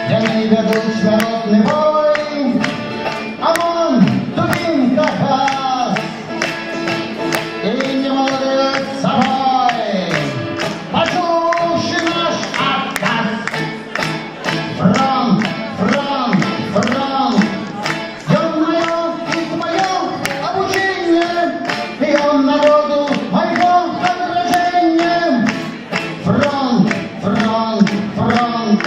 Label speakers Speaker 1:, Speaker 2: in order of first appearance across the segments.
Speaker 1: Вони ведуть народний бой, ОМОН, дубинка, газ, и не молодец собой, почувши наш отказ. Фронт, фронт, фронт, ё-моё, и твое обучение, и он народу моего отражения. Фронт, фронт, фронт,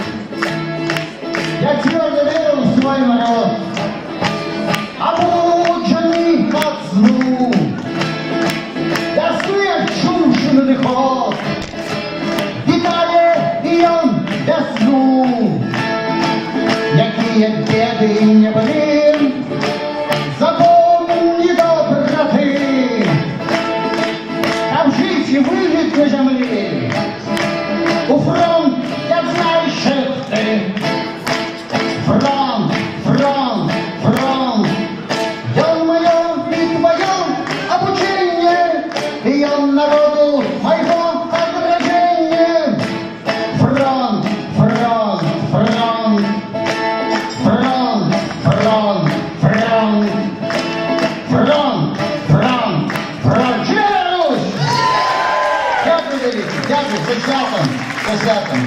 Speaker 1: я твердо верю в свой народ, обученный ко сну. Я слышу надыход, Виталий и он весну. Якие беды не были, запомни доброты, там жить и выжить на земле. У фронт, як знаєш ти. Фронт, фронт, фронт, ё-моё, и твое обучение, и он народу моего отражения. Фронт, фронт, фронт, фронт, фронт, фронт, фронт, фронт, фронт. Живе Русь! Дякую, великі, дякую, за святом, за святом.